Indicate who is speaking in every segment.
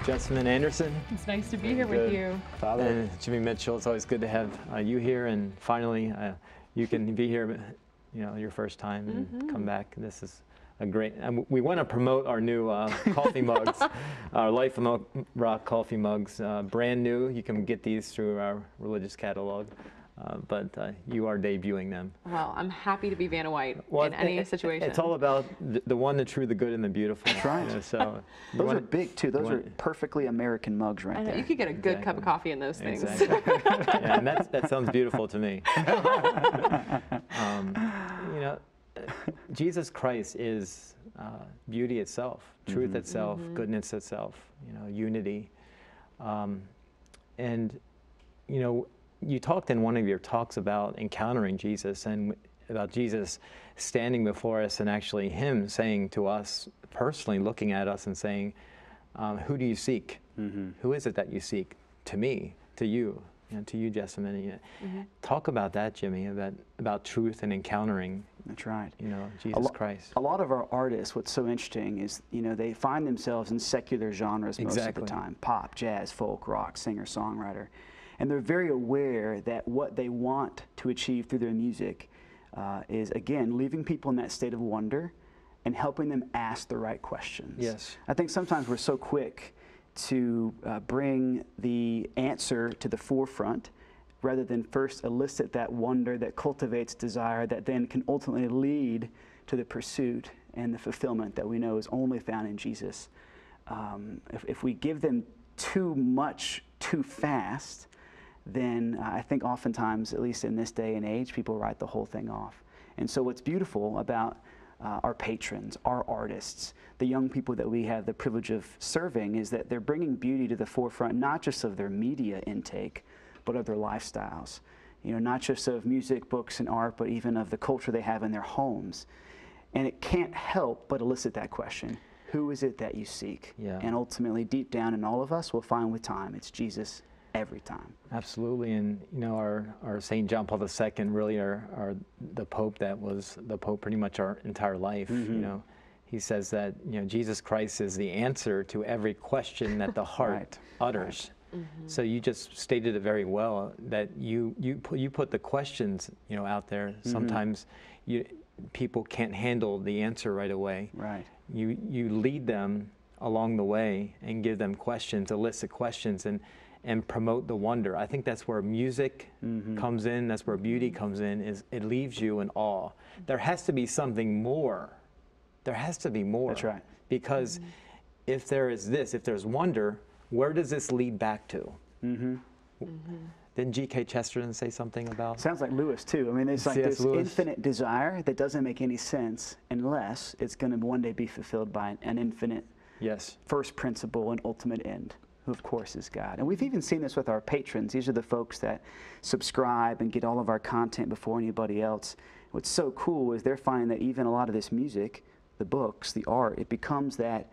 Speaker 1: Jessamyn Anderson.
Speaker 2: It's nice to be here with you.
Speaker 1: Father. And Jimmy Mitchell, it's always good to have you here, and finally you can be here, your first time and come back. This is a great, we want to promote our new coffee mugs, our Life Rock coffee mugs, brand new. You can get these through our religious catalog. But you are debuting them.
Speaker 2: Well, I'm happy to be Vanna White in any situation.
Speaker 1: It's all about the one, the true, the good, and the beautiful.
Speaker 3: That's right.
Speaker 1: So
Speaker 3: those are big too. Those are perfectly American mugs right there.
Speaker 2: You could get a good cup of coffee in those things.
Speaker 1: Exactly. Yeah, and that sounds beautiful to me. Jesus Christ is beauty itself, truth itself, goodness itself. Unity, and you talked in one of your talks about encountering Jesus and about Jesus standing before us and actually him saying to us personally, looking at us and saying, who do you seek? Who is it that you seek? To me, to you, to you, Jessamyn. Talk about that, Jimmy, about truth and encountering.
Speaker 3: That's right.
Speaker 1: Jesus Christ.
Speaker 3: A lot of our artists, what's so interesting is, they find themselves in secular genres most of the time. Pop, jazz, folk, rock, singer, songwriter. And they're very aware that what they want to achieve through their music is, again, leaving people in that state of wonder and helping them ask the right questions.
Speaker 1: Yes.
Speaker 3: I think sometimes we're so quick to bring the answer to the forefront rather than first elicit that wonder that cultivates desire that then can ultimately lead to the pursuit and the fulfillment that we know is only found in Jesus. If we give them too much too fast, then I think oftentimes, at least in this day and age, people write the whole thing off. And so what's beautiful about our patrons, our artists, the young people that we have the privilege of serving is that they're bringing beauty to the forefront, not just of their media intake, but of their lifestyles. Not just of music, books, and art, but even of the culture they have in their homes. And it can't help but elicit that question, who is it that you seek?
Speaker 1: Yeah.
Speaker 3: And ultimately, deep down in all of us, we'll find with time, it's Jesus every time.
Speaker 1: Absolutely, and our St. John Paul II really are the Pope that was the Pope pretty much our entire life. He says that Jesus Christ is the answer to every question that the heart utters. So you just stated it very well that you put the questions out there. Sometimes people can't handle the answer right away.
Speaker 3: Right.
Speaker 1: You lead them along the way and give them questions, elicit questions, and promote the wonder. I think that's where music comes in, that's where beauty comes in, is it leaves you in awe. There has to be something more. There has to be more.
Speaker 3: That's right.
Speaker 1: Because if there is this, if there's wonder, where does this lead back to? Didn't G.K. Chesterton say something about?
Speaker 3: Sounds like Lewis too. I mean, there's like this infinite desire that doesn't make any sense unless it's going to one day be fulfilled by an infinite first principle and ultimate end, who of course is God. And we've even seen this with our patrons. These are the folks that subscribe and get all of our content before anybody else. What's so cool is they're finding that even a lot of this music, the books, the art, it becomes that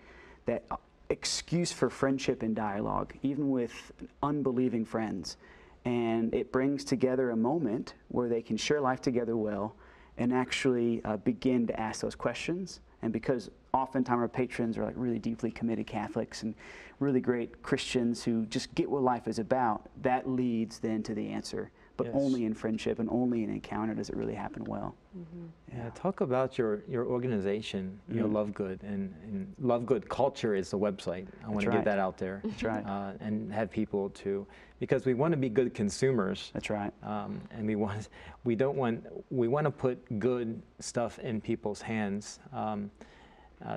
Speaker 3: excuse for friendship and dialogue, even with unbelieving friends. And it brings together a moment where they can share life together well and actually begin to ask those questions. And because oftentimes our patrons are like really deeply committed Catholics and really great Christians who just get what life is about, that leads then to the answer. But only in friendship and only in encounter does it really happen well.
Speaker 1: Yeah, talk about your organization, Love Good, and Love Good Culture is the website. I want to get that out there.
Speaker 3: That's right.
Speaker 1: And have people because we want to be good consumers.
Speaker 3: That's right.
Speaker 1: And we want to put good stuff in people's hands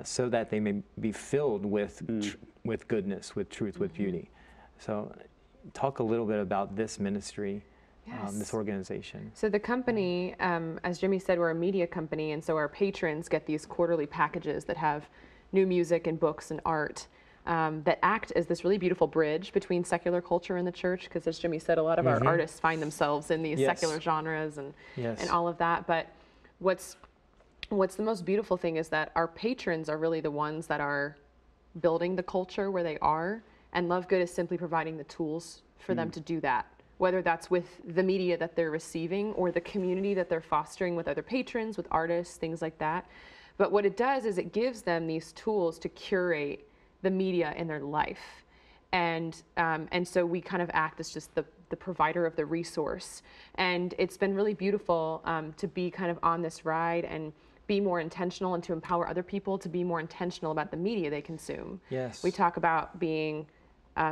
Speaker 1: so that they may be filled with goodness, with truth, with beauty. So talk a little bit about this ministry. This organization.
Speaker 2: So the company, as Jimmy said, we're a media company, and so our patrons get these quarterly packages that have new music and books and art that act as this really beautiful bridge between secular culture and the church, because as Jimmy said, a lot of our artists find themselves in these secular genres and all of that. But what's the most beautiful thing is that our patrons are really the ones that are building the culture where they are, and Love Good is simply providing the tools for them to do that. Whether that's with the media that they're receiving or the community that they're fostering with other patrons, with artists, things like that. But what it does is it gives them these tools to curate the media in their life. And so we kind of act as just the provider of the resource. And it's been really beautiful to be kind of on this ride and be more intentional and to empower other people to be more intentional about the media they consume.
Speaker 1: Yes.
Speaker 2: We talk about being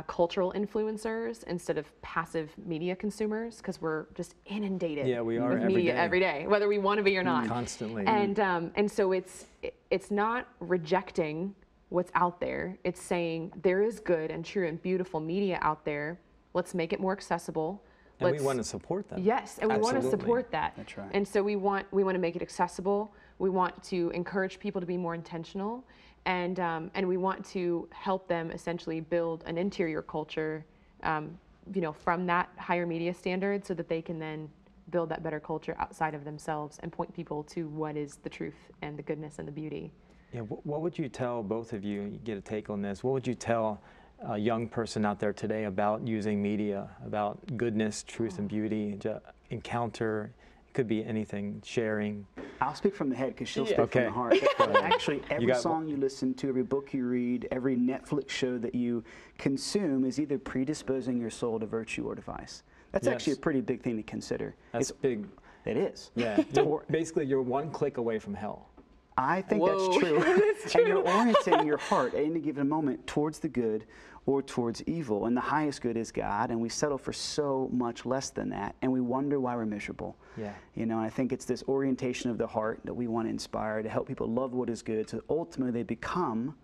Speaker 2: cultural influencers instead of passive media consumers, because we're just inundated with media every day, whether we want to be or not.
Speaker 1: Constantly.
Speaker 2: And so it's not rejecting what's out there. It's saying there is good and true and beautiful media out there. Let's make it more accessible.
Speaker 1: And we want to support them.
Speaker 2: Yes, and we want to support that.
Speaker 3: That's right.
Speaker 2: And so we want to make it accessible. We want to encourage people to be more intentional, and we want to help them essentially build an interior culture, from that higher media standard, so that they can then build that better culture outside of themselves and point people to what is the truth and the goodness and the beauty.
Speaker 1: Yeah, what would you tell, both of you, you get a take on this, what would you tell a young person out there today about using media, about goodness, truth, and beauty, to encounter? It could be anything, sharing.
Speaker 3: I'll speak from the head because she'll speak from the heart. Actually, every song you listen to, every book you read, every Netflix show that you consume is either predisposing your soul to virtue or to vice. That's actually a pretty big thing to consider.
Speaker 1: That's big.
Speaker 3: It is.
Speaker 1: Yeah. Basically, you're one click away from hell.
Speaker 3: I think that's true.
Speaker 2: That's true.
Speaker 3: And you're orienting your heart at any given moment towards the good or towards evil. And the highest good is God, and we settle for so much less than that, and we wonder why we're miserable.
Speaker 1: Yeah.
Speaker 3: And I think it's this orientation of the heart that we want to inspire to help people love what is good, so ultimately they become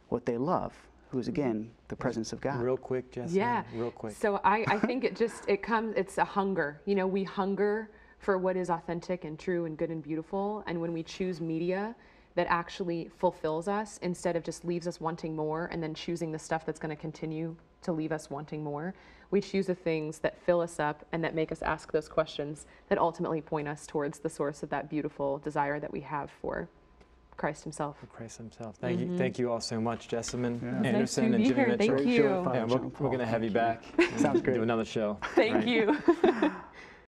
Speaker 3: what they love, who is, again, the presence of God.
Speaker 1: Real quick, Jessamyn.
Speaker 2: Yeah.
Speaker 1: Real quick.
Speaker 2: So I think it's a hunger. We hunger for what is authentic and true and good and beautiful. And when we choose media that actually fulfills us instead of just leaves us wanting more and then choosing the stuff that's going to continue to leave us wanting more, we choose the things that fill us up and that make us ask those questions that ultimately point us towards the source of that beautiful desire that we have for Christ himself.
Speaker 1: For Christ himself. Thank you all so much, Jessamyn
Speaker 2: Nice
Speaker 1: Anderson
Speaker 2: to
Speaker 1: and
Speaker 2: be
Speaker 1: Jimmy
Speaker 2: here.
Speaker 1: Mitchell.
Speaker 2: Thank you.
Speaker 1: Yeah, we're going to have you back.
Speaker 3: Sounds great.
Speaker 1: Do another show.
Speaker 2: Thank you.